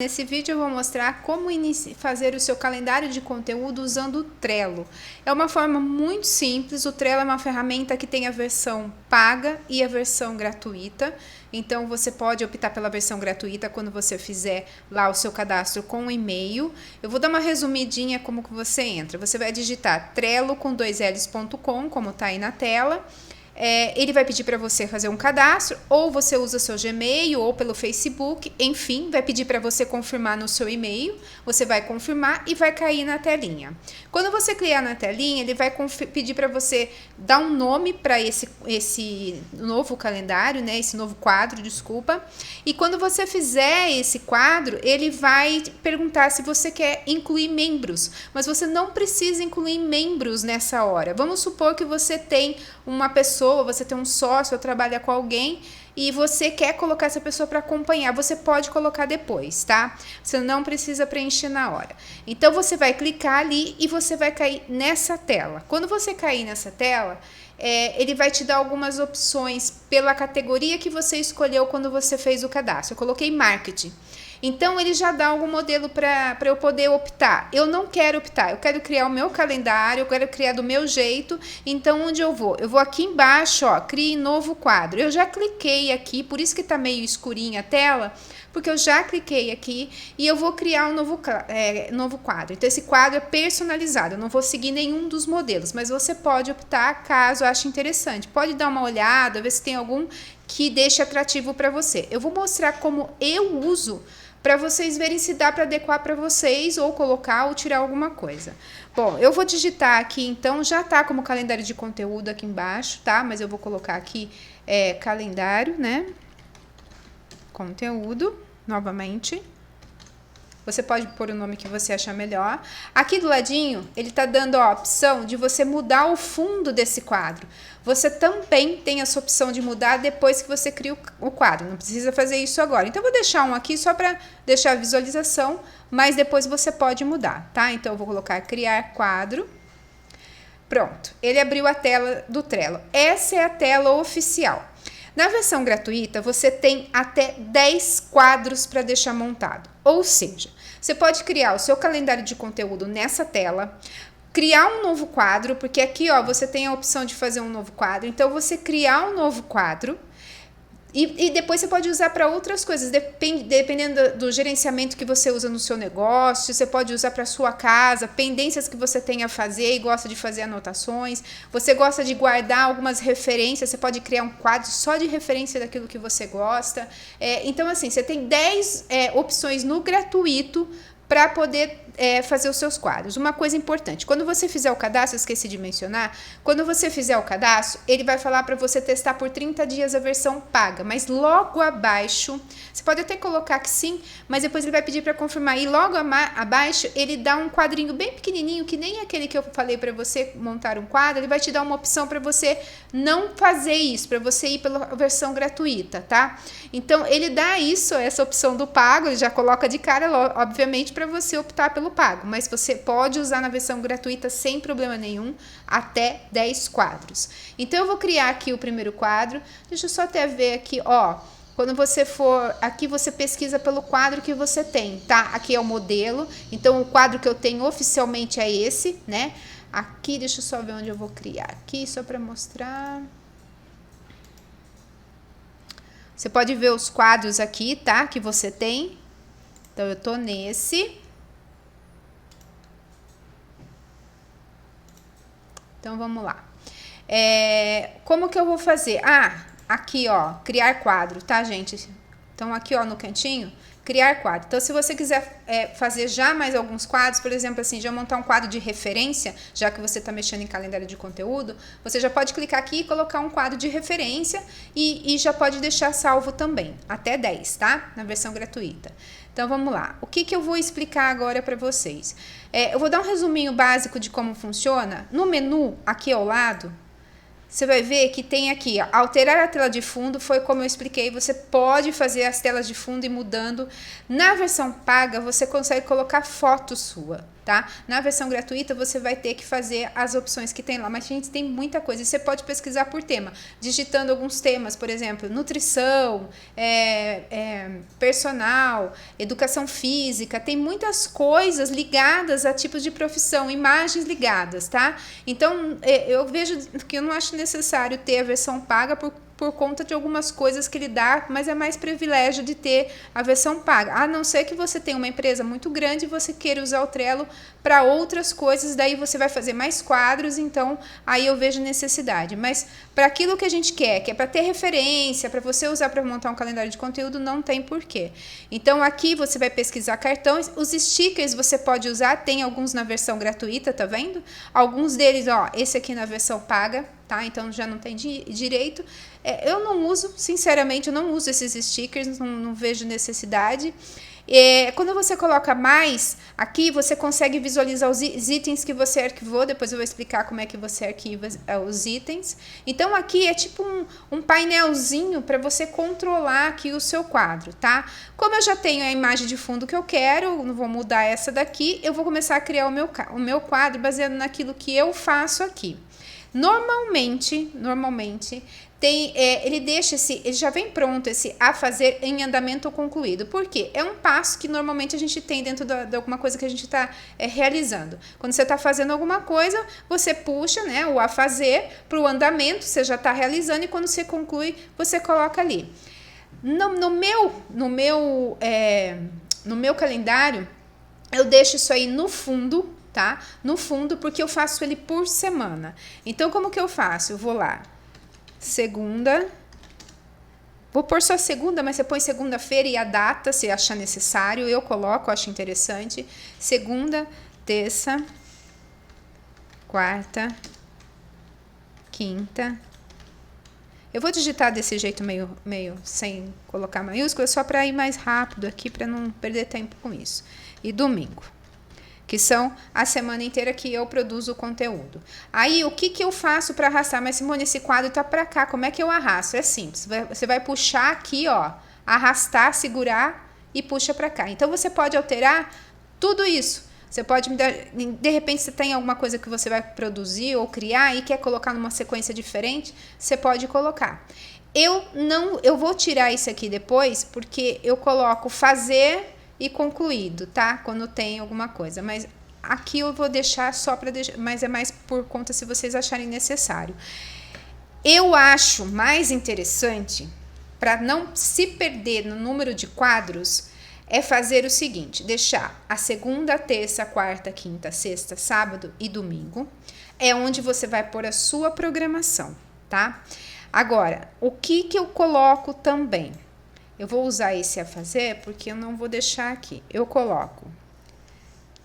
Nesse vídeo eu vou mostrar como fazer o seu calendário de conteúdo usando o Trello. É uma forma muito simples, o Trello é uma ferramenta que tem a versão paga e a versão gratuita. Então você pode optar pela versão gratuita quando você fizer lá o seu cadastro com o e-mail. Eu vou dar uma resumidinha como que você entra. Você vai digitar trello com 2ls.com, como está aí na tela. Ele vai pedir para você fazer um cadastro, ou você usa seu Gmail, ou pelo Facebook, enfim, vai pedir para você confirmar no seu e-mail, você vai confirmar e vai cair na telinha. Quando você criar na telinha, ele vai pedir para você dar um nome para esse novo calendário, né, esse novo quadro, desculpa, e quando você fizer esse quadro, ele vai perguntar se você quer incluir membros, mas você não precisa incluir membros nessa hora. Vamos supor que você tem uma pessoa, você tem um sócio ou trabalha com alguém e você quer colocar essa pessoa para acompanhar, você pode colocar depois, tá? Você não precisa preencher na hora. Então, você vai clicar ali e você vai cair nessa tela. Quando você cair nessa tela, ele vai te dar algumas opções pela categoria que você escolheu quando você fez o cadastro. Eu coloquei marketing. Então, ele já dá algum modelo para eu poder optar. Eu não quero optar, eu quero criar o meu calendário, eu quero criar do meu jeito. Então, onde eu vou? Eu vou aqui embaixo, ó, crie novo quadro. Eu já cliquei aqui, por isso que está meio escurinha a tela, porque eu já cliquei aqui e eu vou criar um novo quadro. Então, esse quadro é personalizado, eu não vou seguir nenhum dos modelos, mas você pode optar caso ache interessante. Pode dar uma olhada, ver se tem algum que deixe atrativo para você. Eu vou mostrar como eu uso para vocês verem se dá para adequar para vocês ou colocar ou tirar alguma coisa. Bom, eu vou digitar aqui, então, já tá como calendário de conteúdo aqui embaixo, tá? Mas eu vou colocar aqui calendário, né? Conteúdo, novamente. Você pode pôr o nome que você achar melhor. Aqui do ladinho, ele tá dando a opção de você mudar o fundo desse quadro. Você também tem essa opção de mudar depois que você cria o quadro. Não precisa fazer isso agora. Então, eu vou deixar um aqui só para deixar a visualização, mas depois você pode mudar, tá? Então, eu vou colocar criar quadro. Pronto, ele abriu a tela do Trello. Essa é a tela oficial. Na versão gratuita, você tem até 10 quadros para deixar montado. Ou seja, você pode criar o seu calendário de conteúdo nessa tela, criar um novo quadro, porque aqui, ó, você tem a opção de fazer um novo quadro. Então, você criar um novo quadro e depois você pode usar para outras coisas, dependendo do gerenciamento que você usa no seu negócio. Você pode usar para sua casa, pendências que você tem a fazer e gosta de fazer anotações. Você gosta de guardar algumas referências, você pode criar um quadro só de referência daquilo que você gosta. Então, assim, você tem 10 opções no gratuito para poder fazer os seus quadros. Uma coisa importante, quando você fizer o cadastro, eu esqueci de mencionar, quando você fizer o cadastro, ele vai falar para você testar por 30 dias a versão paga, mas logo abaixo, você pode até colocar que sim, mas depois ele vai pedir para confirmar, e logo abaixo ele dá um quadrinho bem pequenininho, que nem aquele que eu falei para você montar um quadro, ele vai te dar uma opção para você não fazer isso, para você ir pela versão gratuita, tá? Então, ele dá essa opção do pago, ele já coloca de cara, obviamente, para você optar pelo pago, mas você pode usar na versão gratuita sem problema nenhum, até 10 quadros. Então, eu vou criar aqui o primeiro quadro, deixa eu só até ver aqui, ó, quando você for, aqui você pesquisa pelo quadro que você tem, tá? Aqui é o modelo, então o quadro que eu tenho oficialmente é esse, né? Aqui, deixa eu só ver onde eu vou criar aqui, só para mostrar. Você pode ver os quadros aqui, tá? Que você tem. Então, eu tô nesse. Então, vamos lá. Como que eu vou fazer? Aqui, ó, criar quadro, tá, gente? Então, aqui, ó, no cantinho, criar quadro. Então, se você quiser fazer já mais alguns quadros, por exemplo, assim, já montar um quadro de referência, já que você está mexendo em calendário de conteúdo, você já pode clicar aqui e colocar um quadro de referência e já pode deixar salvo também, até 10, tá? Na versão gratuita. Então, vamos lá. O que eu vou explicar agora para vocês? Eu vou dar um resuminho básico de como funciona. No menu, aqui ao lado, você vai ver que tem aqui, ó, alterar a tela de fundo, foi como eu expliquei, você pode fazer as telas de fundo e mudando. Na versão paga, você consegue colocar foto sua, tá? Na versão gratuita, você vai ter que fazer as opções que tem lá, mas, gente, tem muita coisa. E você pode pesquisar por tema, digitando alguns temas, por exemplo, nutrição, personal, educação física, tem muitas coisas ligadas a tipos de profissão, imagens ligadas, tá? Então, eu vejo que eu não acho necessário ter a versão paga por conta de algumas coisas que ele dá, mas é mais privilégio de ter a versão paga. A não ser que você tenha uma empresa muito grande e você queira usar o Trello para outras coisas, daí você vai fazer mais quadros, então aí eu vejo necessidade. Mas para aquilo que a gente quer, que é para ter referência, para você usar para montar um calendário de conteúdo, não tem porquê. Então aqui você vai pesquisar cartões, os stickers você pode usar, tem alguns na versão gratuita, tá vendo? Alguns deles, ó, esse aqui na versão paga, tá? Então já não tem direito. Eu não uso, sinceramente, eu não uso esses stickers, não vejo necessidade. Quando você coloca mais, aqui você consegue visualizar os itens que você arquivou, depois eu vou explicar como é que você arquiva os itens. Então aqui é tipo um painelzinho para você controlar aqui o seu quadro, tá? Como eu já tenho a imagem de fundo que eu quero, não vou mudar essa daqui, eu vou começar a criar o meu quadro baseado naquilo que eu faço aqui. Normalmente ele deixa ele já vem pronto esse a fazer em andamento ou concluído. Por quê? É um passo que normalmente a gente tem dentro de alguma coisa que a gente está realizando. Quando você está fazendo alguma coisa, você puxa, né, o a fazer para o andamento, você já está realizando, e quando você conclui, você coloca ali. No meu calendário, eu deixo isso aí no fundo, tá? No fundo, porque eu faço ele por semana. Então, como que eu faço? Eu vou lá, segunda, vou pôr só segunda, mas você põe segunda-feira e a data, se achar necessário, eu coloco, acho interessante. Segunda, terça, quarta, quinta. Eu vou digitar desse jeito meio sem colocar maiúscula, só para ir mais rápido aqui, para não perder tempo com isso. E domingo, que são a semana inteira que eu produzo o conteúdo. Aí, o que eu faço para arrastar? Mas, Simone, esse quadro tá para cá, como é que eu arrasto? É simples, você vai puxar aqui, ó, arrastar, segurar e puxa para cá. Então, você pode alterar tudo isso. Você pode, de repente, você tem alguma coisa que você vai produzir ou criar e quer colocar numa sequência diferente, você pode colocar. Eu vou tirar isso aqui depois, porque eu coloco fazer e concluído, tá? Quando tem alguma coisa, mas aqui eu vou deixar só para deixar, mas é mais por conta se vocês acharem necessário. Eu acho mais interessante, para não se perder no número de quadros, é fazer o seguinte, deixar a segunda, terça, quarta, quinta, sexta, sábado e domingo, é onde você vai pôr a sua programação, tá? Agora, o que eu coloco também? Eu vou usar esse a fazer porque eu não vou deixar aqui. Eu coloco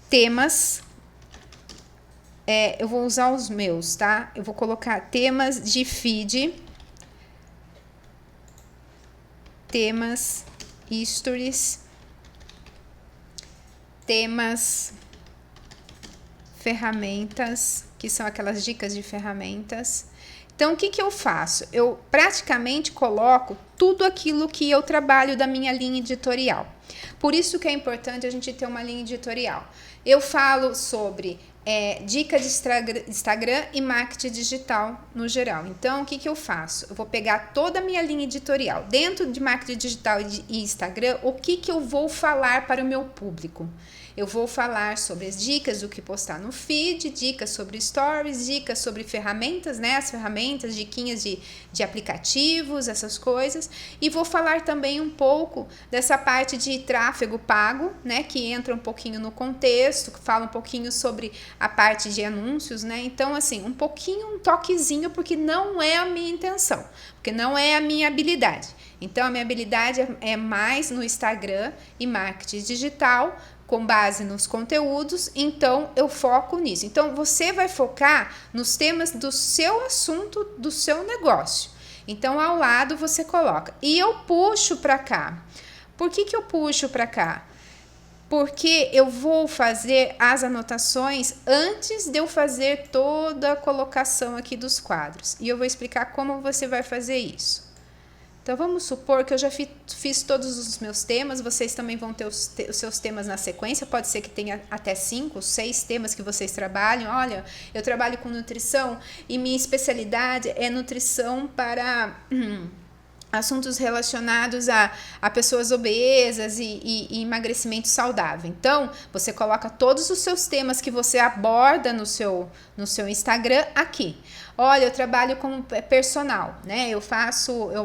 temas, eu vou usar os meus, tá? Eu vou colocar temas de feed, temas, stories, temas, ferramentas, que são aquelas dicas de ferramentas. Então, o que eu faço? Eu praticamente coloco tudo aquilo que eu trabalho da minha linha editorial. Por isso que é importante a gente ter uma linha editorial. Eu falo sobre dicas de Instagram e marketing digital no geral. Então, o que eu faço? Eu vou pegar toda a minha linha editorial. Dentro de marketing digital e Instagram, o que eu vou falar para o meu público? Eu vou falar sobre as dicas do que postar no feed, dicas sobre stories, dicas sobre ferramentas, né? As ferramentas, diquinhas de aplicativos, essas coisas. E vou falar também um pouco dessa parte de tráfego pago, né? Que entra um pouquinho no contexto, que fala um pouquinho sobre a parte de anúncios, né? Então, assim, um pouquinho, um toquezinho, porque não é a minha intenção, porque não é a minha habilidade. Então, a minha habilidade é mais no Instagram e marketing digital, com base nos conteúdos, então eu foco nisso. Então, você vai focar nos temas do seu assunto, do seu negócio. Então, ao lado você coloca. E eu puxo para cá. Por que eu puxo para cá? Porque eu vou fazer as anotações antes de eu fazer toda a colocação aqui dos quadros. E eu vou explicar como você vai fazer isso. Então, vamos supor que eu já fiz todos os meus temas, vocês também vão ter os seus temas na sequência, pode ser que tenha até 5, 6 temas que vocês trabalhem. Olha, eu trabalho com nutrição e minha especialidade é nutrição para assuntos relacionados a pessoas obesas e emagrecimento saudável. Então, você coloca todos os seus temas que você aborda no seu Instagram aqui. Olha, eu trabalho como personal, né? Eu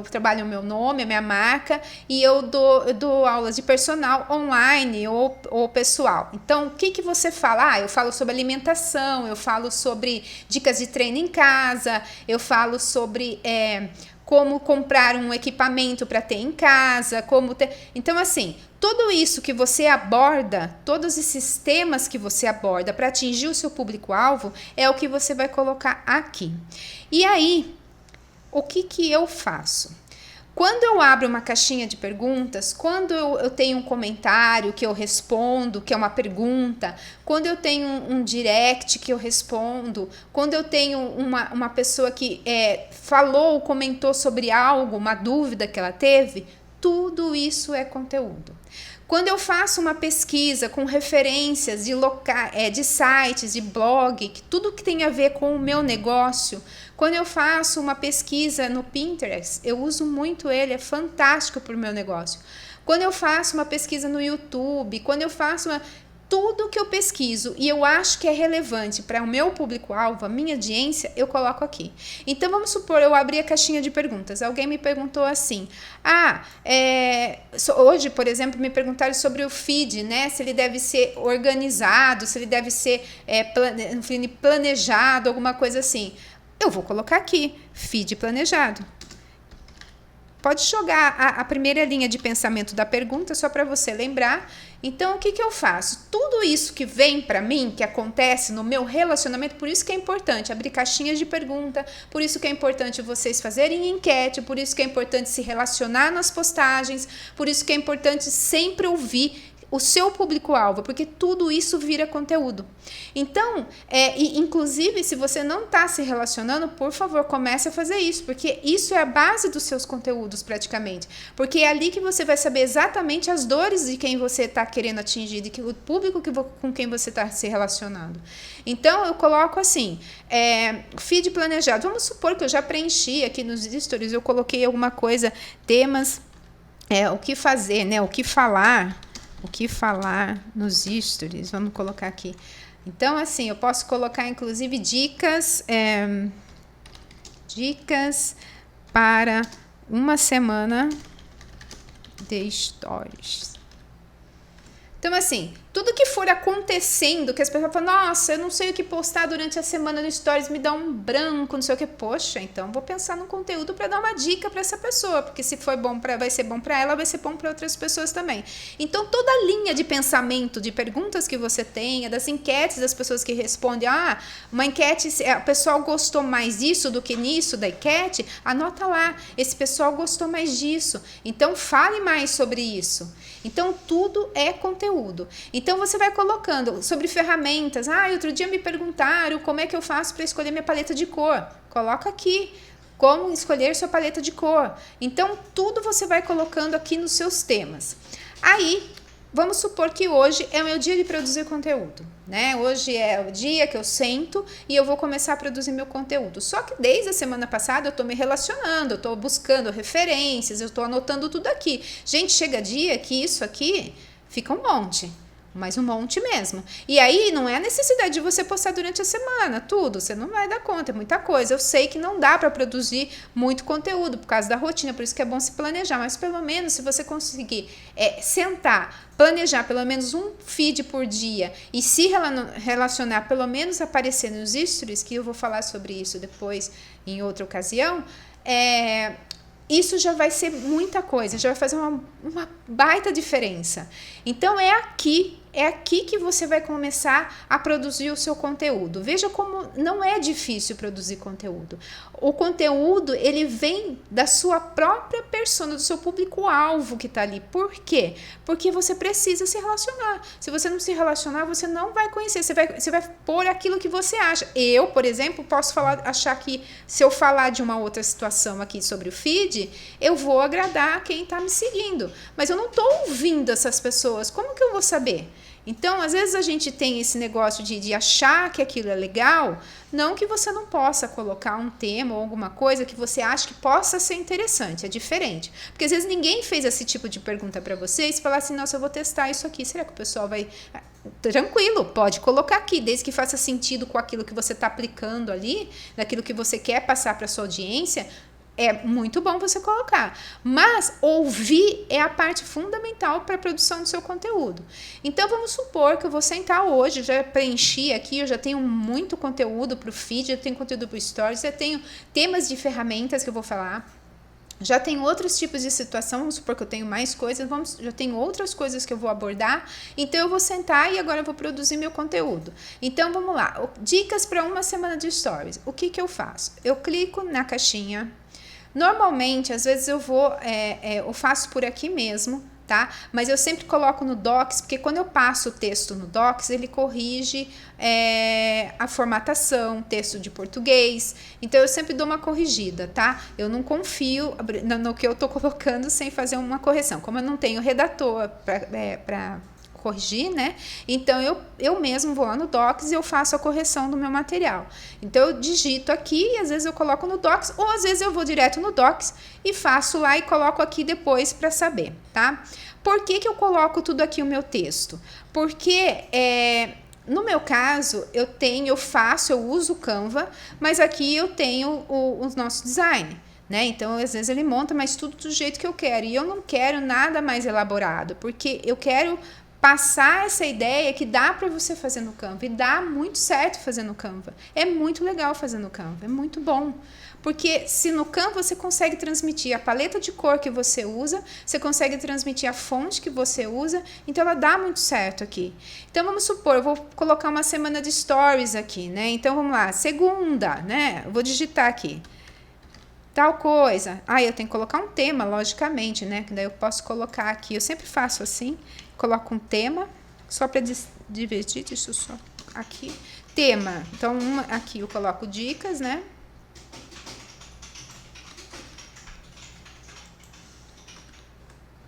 trabalho o meu nome, a minha marca, e eu dou aulas de personal online ou pessoal. Então, o que você fala? Eu falo sobre alimentação, eu falo sobre dicas de treino em casa, eu falo sobre como comprar um equipamento para ter em casa, Então, assim, tudo isso que você aborda, todos esses temas que você aborda para atingir o seu público-alvo, é o que você vai colocar aqui. E aí, o que eu faço? Quando eu abro uma caixinha de perguntas, quando eu tenho um comentário que eu respondo, que é uma pergunta, quando eu tenho um direct que eu respondo, quando eu tenho uma pessoa que falou, comentou sobre algo, uma dúvida que ela teve, tudo isso é conteúdo. Quando eu faço uma pesquisa com referências de sites, de blog, tudo que tem a ver com o meu negócio, quando eu faço uma pesquisa no Pinterest, eu uso muito ele, é fantástico para o meu negócio. Quando eu faço uma pesquisa no YouTube, quando eu faço tudo que eu pesquiso e eu acho que é relevante para o meu público-alvo, a minha audiência, eu coloco aqui. Então, vamos supor, eu abri a caixinha de perguntas. Alguém me perguntou assim, hoje, por exemplo, me perguntaram sobre o feed, né? Se ele deve ser organizado, se ele deve ser planejado, alguma coisa assim. Eu vou colocar aqui, feed planejado. Pode jogar a primeira linha de pensamento da pergunta, só para você lembrar. Então, o que eu faço? Tudo isso que vem para mim, que acontece no meu relacionamento, por isso que é importante abrir caixinhas de pergunta, por isso que é importante vocês fazerem enquete, por isso que é importante se relacionar nas postagens, por isso que é importante sempre ouvir o seu público-alvo, porque tudo isso vira conteúdo. Então, inclusive, se você não está se relacionando, por favor, comece a fazer isso, porque isso é a base dos seus conteúdos, praticamente. Porque é ali que você vai saber exatamente as dores de quem você está querendo atingir, o público com quem você está se relacionando. Então, eu coloco assim, feed planejado. Vamos supor que eu já preenchi aqui nos stories, eu coloquei alguma coisa, temas, o que fazer, né? O que falar nos stories, vamos colocar aqui. Então, assim, eu posso colocar, inclusive, dicas para uma semana de stories. Então, assim, tudo que for acontecendo, que as pessoas falam, nossa, eu não sei o que postar durante a semana no Stories, me dá um branco, não sei o que. Poxa, então vou pensar no conteúdo para dar uma dica para essa pessoa, porque se for bom vai ser bom para ela, vai ser bom para outras pessoas também. Então, toda a linha de pensamento, de perguntas que você tenha, das enquetes das pessoas que respondem, uma enquete, o pessoal gostou mais disso do que nisso da enquete, anota lá, esse pessoal gostou mais disso, então fale mais sobre isso. Então, tudo é conteúdo. Então, você vai colocando sobre ferramentas. Outro dia me perguntaram como é que eu faço para escolher minha paleta de cor. Coloca aqui como escolher sua paleta de cor. Então, tudo você vai colocando aqui nos seus temas. Aí, vamos supor que hoje é o meu dia de produzir conteúdo, né? Hoje é o dia que eu sento e eu vou começar a produzir meu conteúdo. Só que desde a semana passada eu estou me relacionando, eu estou buscando referências, eu estou anotando tudo aqui. Gente, chega dia que isso aqui fica um monte. Mas um monte mesmo. E aí não é a necessidade de você postar durante a semana, tudo. Você não vai dar conta, é muita coisa. Eu sei que não dá para produzir muito conteúdo por causa da rotina, por isso que é bom se planejar. Mas pelo menos se você conseguir sentar, planejar pelo menos um feed por dia e se relacionar, pelo menos aparecer nos stories, que eu vou falar sobre isso depois em outra ocasião, isso já vai ser muita coisa, já vai fazer baita diferença. Então é aqui que você vai começar a produzir o seu conteúdo. Veja como não é difícil produzir conteúdo. O conteúdo, ele vem da sua própria persona, do seu público-alvo que está ali. Por quê? Porque você precisa se relacionar. Se você não se relacionar, você não vai conhecer. Você vai pôr aquilo que você acha. Eu, por exemplo, posso achar que se eu falar de uma outra situação aqui sobre o feed, eu vou agradar quem está me seguindo. Mas eu não estou ouvindo essas pessoas. Como que eu vou saber? Então, às vezes a gente tem esse negócio de achar que aquilo é legal, não que você não possa colocar um tema ou alguma coisa que você acha que possa ser interessante, é diferente. Porque às vezes ninguém fez esse tipo de pergunta para você e você fala assim, nossa, eu vou testar isso aqui, será que o pessoal vai... Tranquilo, pode colocar aqui, desde que faça sentido com aquilo que você está aplicando ali, daquilo que você quer passar para sua audiência. É muito bom você colocar, mas ouvir é a parte fundamental para a produção do seu conteúdo. Então, vamos supor que eu vou sentar hoje, já preenchi aqui, eu já tenho muito conteúdo para o feed, já tenho conteúdo para o stories, já tenho temas de ferramentas que eu vou falar, já tenho outros tipos de situação, vamos supor que eu tenho mais coisas, já tenho outras coisas que eu vou abordar, então eu vou sentar e agora eu vou produzir meu conteúdo. Então, vamos lá, dicas para uma semana de stories. O que eu faço? Eu clico na caixinha. Normalmente, às vezes eu faço por aqui mesmo, tá? Mas eu sempre coloco no Docs, porque quando eu passo o texto no Docs, ele corrige a formatação, texto de português. Então, eu sempre dou uma corrigida, tá? Eu não confio no que eu tô colocando sem fazer uma correção. Como eu não tenho redator para corrigir, né? Então, eu mesmo vou lá no Docs e eu faço a correção do meu material. Então, eu digito aqui e às vezes eu coloco no Docs, ou às vezes eu vou direto no Docs e faço lá e coloco aqui depois para saber, tá? Por que eu coloco tudo aqui o meu texto? Porque no meu caso, eu uso o Canva, mas aqui eu tenho o nosso design. Né? Então, às vezes ele monta, mas tudo do jeito que eu quero. E eu não quero nada mais elaborado, porque eu quero passar essa ideia que dá para você fazer no Canva. E dá muito certo fazer no Canva. É muito legal fazer no Canva, é muito bom. Porque se no Canva você consegue transmitir a paleta de cor que você usa, você consegue transmitir a fonte que você usa, então ela dá muito certo aqui. Então vamos supor, eu vou colocar uma semana de stories aqui, né? Então vamos lá, segunda, né? Eu vou digitar aqui. Tal coisa. Eu tenho que colocar um tema, logicamente, né? Que daí eu posso colocar aqui. Eu sempre faço assim, coloco um tema, só para divertir, deixa eu só aqui. Tema. Então, aqui eu coloco dicas, né?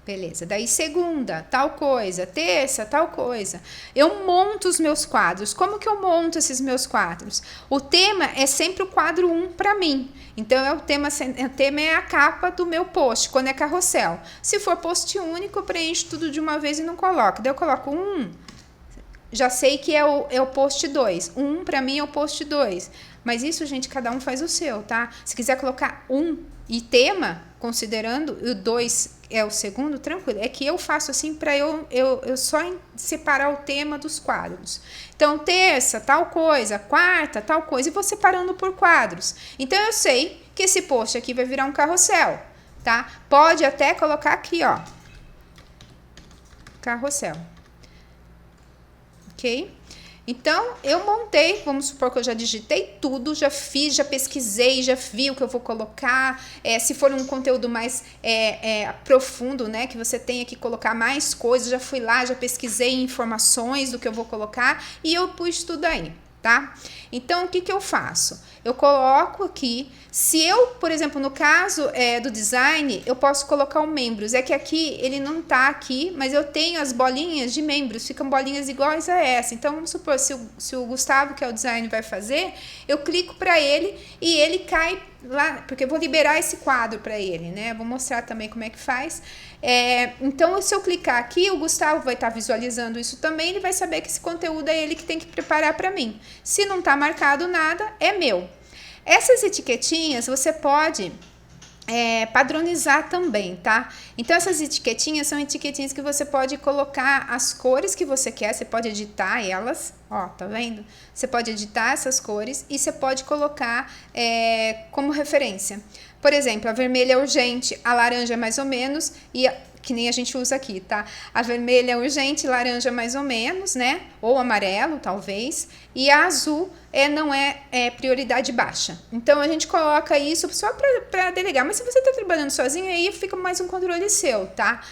Beleza, daí segunda, tal coisa, terça, tal coisa. Eu monto os meus quadros. Como que eu monto esses meus quadros? O tema é sempre o quadro 1 para mim. Então, o tema é a capa do meu post, quando é carrossel. Se for post único, eu preencho tudo de uma vez e não coloco. Daí eu coloco já sei que é o post 2. Para mim é o post 2. Mas isso, gente, cada um faz o seu, tá? Se quiser colocar e tema, considerando o 2 é o segundo, tranquilo. É que eu faço assim para eu só separar o tema dos quadros. Então, terça, tal coisa, quarta, tal coisa, e vou separando por quadros. Então, eu sei que esse post aqui vai virar um carrossel, tá? Pode até colocar aqui, ó. Carrossel. Ok? Então, eu montei, vamos supor que eu já digitei tudo, já fiz, já pesquisei, já vi o que eu vou colocar. Se for um conteúdo mais profundo, né, que você tenha que colocar mais coisas, já fui lá, já pesquisei informações do que eu vou colocar e eu pus tudo aí, tá? Então, o que eu faço? Eu coloco aqui, se eu, por exemplo, no caso do design, eu posso colocar o membros. É que aqui, ele não tá aqui, mas eu tenho as bolinhas de membros, ficam bolinhas iguais a essa. Então, vamos supor, se o Gustavo, que é o design, vai fazer, eu clico para ele e ele cai lá, porque eu vou liberar esse quadro para ele, né? Vou mostrar também como é que faz. Então, se eu clicar aqui, o Gustavo vai estar visualizando isso também, ele vai saber que esse conteúdo é ele que tem que preparar para mim. Se não está marcado nada, é meu. Essas etiquetinhas você pode padronizar também, tá? Então, essas etiquetinhas são etiquetinhas que você pode colocar as cores que você quer, você pode editar elas, ó, tá vendo? Você pode editar essas cores e você pode colocar como referência. Por exemplo, a vermelha é urgente, a laranja é mais ou menos, e que nem a gente usa aqui, tá? A vermelha é urgente, laranja mais ou menos, né? Ou amarelo, talvez. E a azul não é prioridade baixa. Então, a gente coloca isso só para delegar. Mas se você está trabalhando sozinho, aí fica mais um controle seu, tá?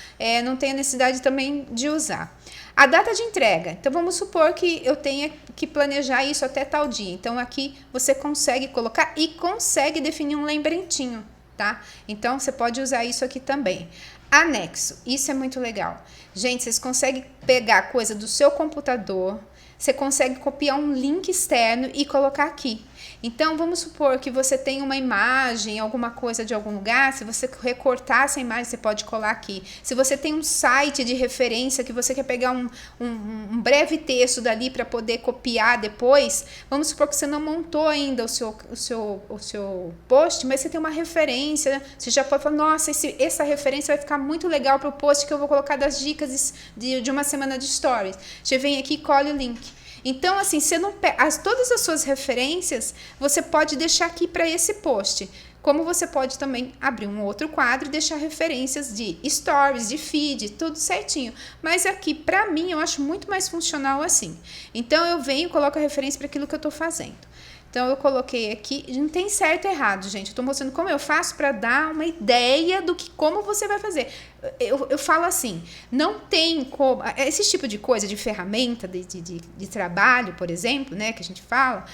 Não tem a necessidade também de usar. A data de entrega. Então, vamos supor que eu tenha que planejar isso até tal dia. Então, aqui você consegue colocar e consegue definir um lembretinho, tá? Então, você pode usar isso aqui também. Anexo. Isso é muito legal. Gente, vocês conseguem pegar coisa do seu computador, você consegue copiar um link externo e colocar aqui. Então, vamos supor que você tem uma imagem, alguma coisa de algum lugar, se você recortar essa imagem, você pode colar aqui. Se você tem um site de referência que você quer pegar um breve texto dali para poder copiar depois, vamos supor que você não montou ainda o seu post, mas você tem uma referência, você já pode falar, nossa, essa referência vai ficar muito legal para o post que eu vou colocar das dicas de uma semana de stories. Você vem aqui e colhe o link. Então, assim, você não todas as suas referências, você pode deixar aqui para esse post. Como você pode também abrir um outro quadro e deixar referências de stories, de feed, tudo certinho. Mas aqui, para mim, eu acho muito mais funcional assim. Então, eu venho e coloco a referência para aquilo que eu estou fazendo. Então, eu coloquei aqui, não tem certo e errado, gente. Eu estou mostrando como eu faço para dar uma ideia do que como você vai fazer. Eu falo assim, não tem como... Esse tipo de coisa, de ferramenta, de trabalho, por exemplo, né, que a gente fala,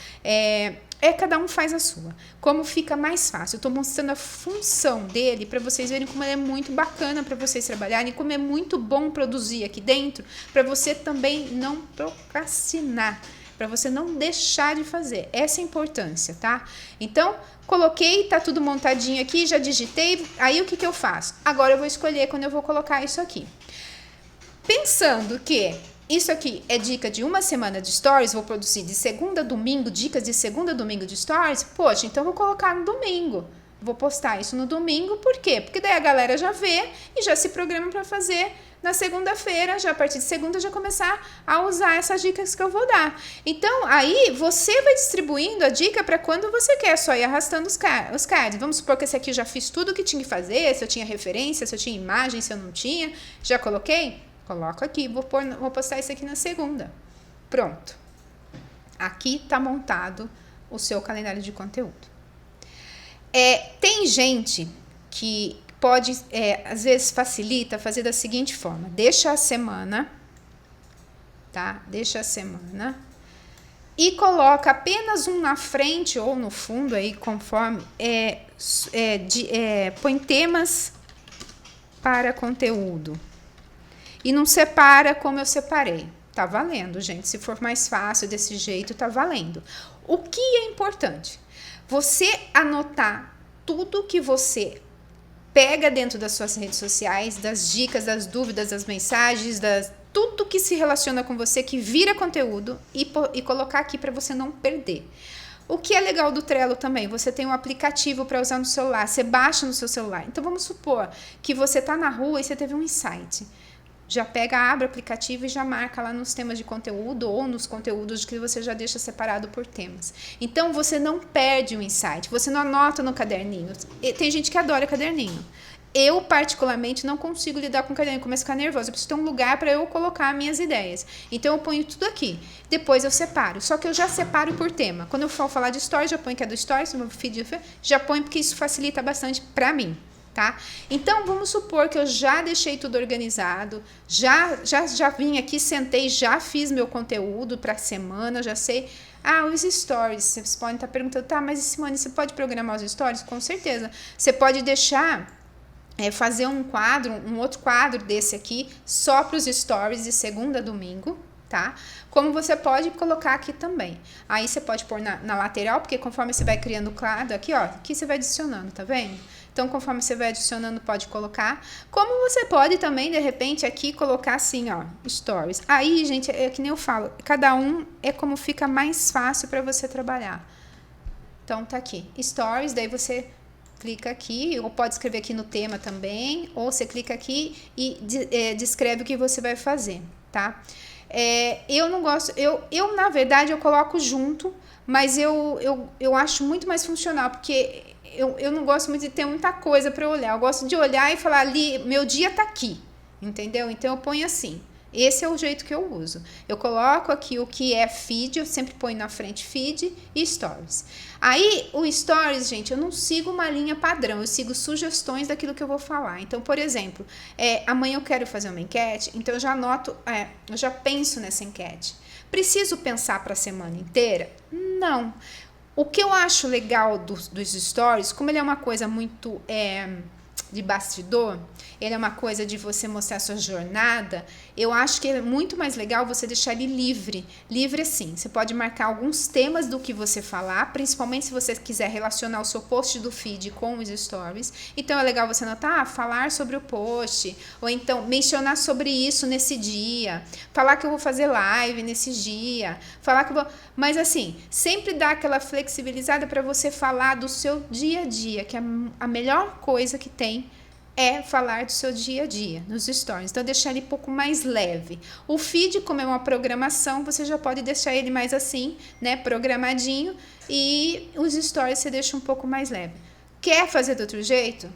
cada um faz a sua. Como fica mais fácil. Eu estou mostrando a função dele para vocês verem como ele é muito bacana para vocês trabalharem, como é muito bom produzir aqui dentro, para você também não procrastinar, para você não deixar de fazer. Essa é a importância, tá? Então, coloquei, tá tudo montadinho aqui, já digitei. Aí, o que eu faço? Agora, eu vou escolher quando eu vou colocar isso aqui. Pensando que isso aqui é dica de uma semana de stories, vou produzir de segunda a domingo, dicas de segunda a domingo de stories. Poxa, então eu vou colocar no domingo. Vou postar isso no domingo, por quê? Porque daí a galera já vê e já se programa para fazer na segunda-feira, já a partir de segunda, já começar a usar essas dicas que eu vou dar. Então, aí você vai distribuindo a dica para quando você quer, só ir arrastando os cards. Vamos supor que esse aqui eu já fiz tudo o que tinha que fazer, se eu tinha referência, se eu tinha imagem, se eu não tinha. Já coloquei? Coloco aqui, vou postar isso aqui na segunda. Pronto. Aqui está montado o seu calendário de conteúdo. Tem gente que pode, às vezes facilita fazer da seguinte forma, deixa a semana, tá? Deixa a semana e coloca apenas um na frente ou no fundo aí, conforme, põe temas para conteúdo e não separa como eu separei. Tá valendo, gente, se for mais fácil desse jeito, tá valendo. O que é importante? Você anotar tudo que você pega dentro das suas redes sociais, das dicas, das dúvidas, das mensagens, tudo que se relaciona com você, que vira conteúdo e colocar aqui para você não perder. O que é legal do Trello também, você tem um aplicativo para usar no celular, você baixa no seu celular. Então vamos supor que você está na rua e você teve um insight. Já pega, abre o aplicativo e já marca lá nos temas de conteúdo ou nos conteúdos que você já deixa separado por temas. Então, você não perde o insight, você não anota no caderninho. Tem gente que adora caderninho. Eu, particularmente, não consigo lidar com caderninho, começo a ficar nervosa. Eu preciso ter um lugar para eu colocar minhas ideias. Então, eu ponho tudo aqui. Depois, eu separo. Só que eu já separo por tema. Quando eu for falar de stories, já ponho que é do stories, no feed, já ponho porque isso facilita bastante para mim. Tá? Então, vamos supor que eu já deixei tudo organizado, já vim aqui, sentei, já fiz meu conteúdo para a semana, já sei. Os stories, vocês podem estar perguntando, tá, mas Simone, você pode programar os stories? Com certeza. Você pode deixar, fazer um outro quadro desse aqui, só para os stories de segunda a domingo, tá? Como você pode colocar aqui também. Aí você pode pôr na lateral, porque conforme você vai criando o quadro, aqui, ó, aqui você vai adicionando, tá vendo? Então, conforme você vai adicionando, pode colocar. Como você pode também, de repente, aqui colocar assim, ó, stories. Aí, gente, é que nem eu falo, cada um é como fica mais fácil para você trabalhar. Então, tá aqui, stories, daí você clica aqui, ou pode escrever aqui no tema também, ou você clica aqui e descreve o que você vai fazer, tá? Eu não gosto, na verdade, eu coloco junto, mas eu acho muito mais funcional, porque eu não gosto muito de ter muita coisa para olhar. Eu gosto de olhar e falar ali, meu dia tá aqui, entendeu? Então eu ponho assim. Esse é o jeito que eu uso. Eu coloco aqui o que é feed, eu sempre ponho na frente feed e stories. Aí, o stories, gente, eu não sigo uma linha padrão, eu sigo sugestões daquilo que eu vou falar. Então, por exemplo, amanhã eu quero fazer uma enquete, então eu já anoto, eu já penso nessa enquete. Preciso pensar para a semana inteira? Não. O que eu acho legal dos stories, como ele é uma coisa muito de bastidor, ele é uma coisa de você mostrar a sua jornada, eu acho que é muito mais legal você deixar ele livre. Livre assim, você pode marcar alguns temas do que você falar, principalmente se você quiser relacionar o seu post do feed com os stories. Então é legal você anotar, falar sobre o post, ou então mencionar sobre isso nesse dia, falar que eu vou fazer live nesse dia, falar que eu vou... Mas assim, sempre dá aquela flexibilizada para você falar do seu dia a dia, que é a melhor coisa que tem é falar do seu dia a dia, nos stories. Então, deixar ele um pouco mais leve. O feed, como é uma programação, você já pode deixar ele mais assim, né, programadinho. E os stories você deixa um pouco mais leve. Quer fazer de outro jeito?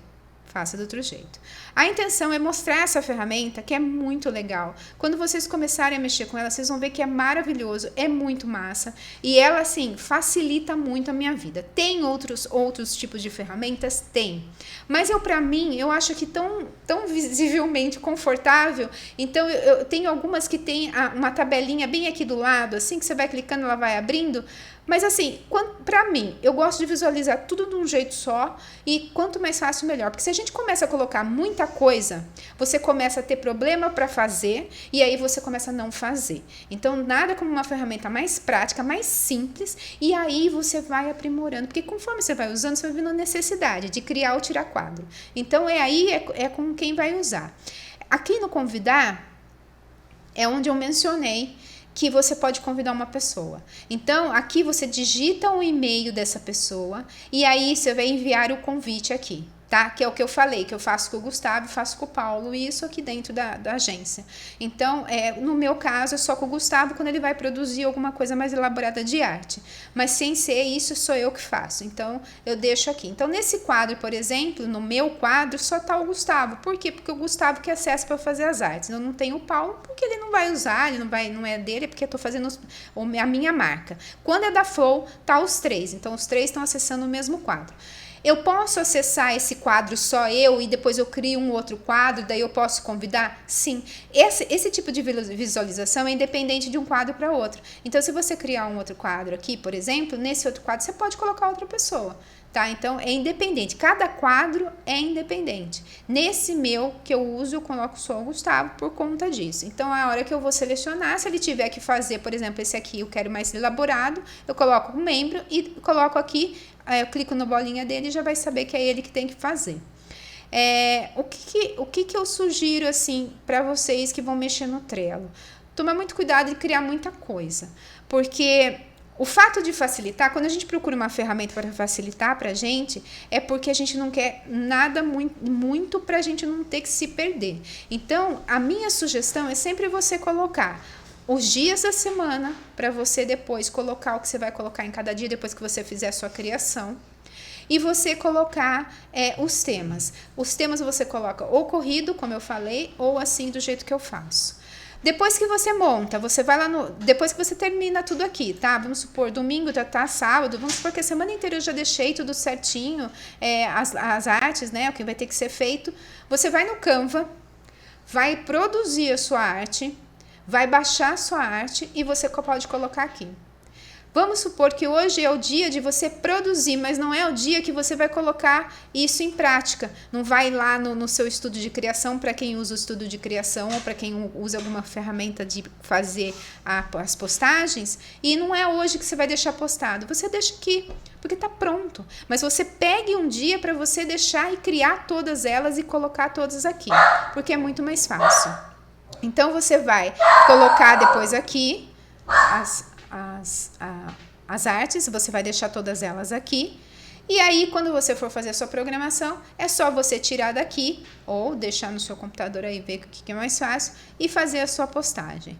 Faça de outro jeito. A intenção é mostrar essa ferramenta que é muito legal. Quando vocês começarem a mexer com ela, vocês vão ver que é maravilhoso, é muito massa. E ela, assim, facilita muito a minha vida. Tem outros tipos de ferramentas? Tem. Mas para mim, eu acho que tão visivelmente confortável. Então, eu tenho algumas que tem uma tabelinha bem aqui do lado, assim, que você vai clicando, ela vai abrindo. Mas assim, para mim, eu gosto de visualizar tudo de um jeito só e quanto mais fácil, melhor. Porque se a gente começa a colocar muita coisa, você começa a ter problema para fazer e aí você começa a não fazer. Então, nada como uma ferramenta mais prática, mais simples e aí você vai aprimorando. Porque conforme você vai usando, você vai vendo a necessidade de criar ou tirar quadro. Então, é com quem vai usar. Aqui no convidar, é onde eu mencionei que você pode convidar uma pessoa. Então, aqui você digita o e-mail dessa pessoa e aí você vai enviar o convite aqui, tá? Que é o que eu falei, que eu faço com o Gustavo e faço com o Paulo, e isso aqui dentro da agência. Então, no meu caso, é só com o Gustavo quando ele vai produzir alguma coisa mais elaborada de arte. Mas sem ser isso, sou eu que faço. Então, eu deixo aqui. Então, nesse quadro, por exemplo, no meu quadro, só tá o Gustavo. Por quê? Porque o Gustavo que acessa para fazer as artes. Eu não tenho o Paulo, porque ele não vai usar, não é dele, porque eu tô fazendo a minha marca. Quando é da Flow, tá os três. Então, os três estão acessando o mesmo quadro. Eu posso acessar esse quadro só eu e depois eu crio um outro quadro, daí eu posso convidar? Sim. Esse tipo de visualização é independente de um quadro para outro. Então, se você criar um outro quadro aqui, por exemplo, nesse outro quadro você pode colocar outra pessoa, tá? Então, é independente. Cada quadro é independente. Nesse meu que eu uso, eu coloco só o Gustavo por conta disso. Então, a hora que eu vou selecionar, se ele tiver que fazer, por exemplo, esse aqui eu quero mais elaborado, eu coloco o membro e coloco aqui, eu clico na bolinha dele e já vai saber que é ele que tem que fazer. O que eu sugiro assim para vocês que vão mexer no Trello? Tomar muito cuidado de criar muita coisa, porque o fato de facilitar, quando a gente procura uma ferramenta para facilitar para a gente, é porque a gente não quer nada muito para a gente não ter que se perder. Então, a minha sugestão é sempre você colocar os dias da semana para você depois colocar o que você vai colocar em cada dia depois que você fizer a sua criação. E você colocar os temas. Os temas você coloca ou corrido, como eu falei, ou assim do jeito que eu faço. Depois que você monta, você vai lá depois que você termina tudo aqui, tá? Vamos supor, domingo tá sábado, vamos supor que a semana inteira eu já deixei tudo certinho, as artes, né? O que vai ter que ser feito. Você vai no Canva, vai produzir a sua arte, vai baixar a sua arte e você pode colocar aqui. Vamos supor que hoje é o dia de você produzir, mas não é o dia que você vai colocar isso em prática. Não vai lá no seu estudo de criação, para quem usa o estudo de criação ou para quem usa alguma ferramenta de fazer as postagens, e não é hoje que você vai deixar postado. Você deixa aqui, porque está pronto. Mas você pegue um dia para você deixar e criar todas elas e colocar todas aqui, porque é muito mais fácil. Então, você vai colocar depois aqui as artes, você vai deixar todas elas aqui. E aí, quando você for fazer a sua programação, é só você tirar daqui ou deixar no seu computador aí, ver o que é mais fácil e fazer a sua postagem.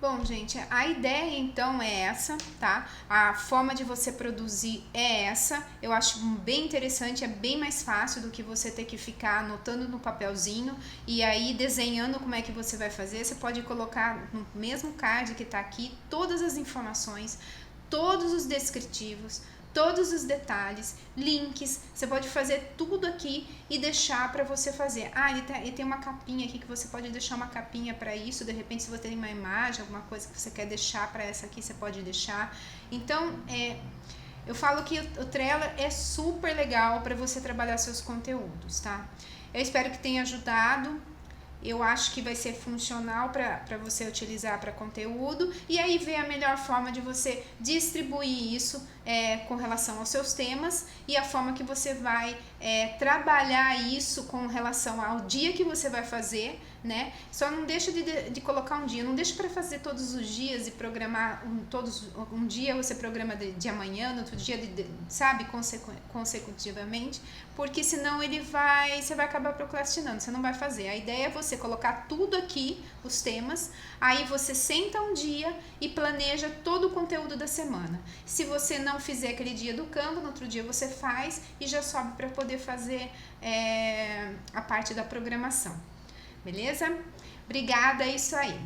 Bom, gente, a ideia então é essa, tá? A forma de você produzir é essa. Eu acho bem interessante, é bem mais fácil do que você ter que ficar anotando no papelzinho e aí desenhando como é que você vai fazer. Você pode colocar no mesmo card que tá aqui todas as informações, todos os descritivos, todos os detalhes, links, você pode fazer tudo aqui e deixar para você fazer. E tem uma capinha aqui que você pode deixar uma capinha para isso, de repente se você tem uma imagem, alguma coisa que você quer deixar para essa aqui, você pode deixar. Então, eu falo que o Trello é super legal para você trabalhar seus conteúdos, tá? Eu espero que tenha ajudado. Eu acho que vai ser funcional para você utilizar para conteúdo e aí ver a melhor forma de você distribuir isso com relação aos seus temas e a forma que você vai trabalhar isso com relação ao dia que você vai fazer, né? Só não deixa de colocar um dia, não deixa para fazer todos os dias e programar um dia você programa de amanhã, no outro dia, sabe, consecutivamente, porque senão você vai acabar procrastinando, você não vai fazer. A ideia é você colocar tudo aqui, os temas, aí você senta um dia e planeja todo o conteúdo da semana. Se você não fizer aquele dia do Canva, no outro dia você faz e já sobe para poder fazer a parte da programação. Beleza? Obrigada, é isso aí.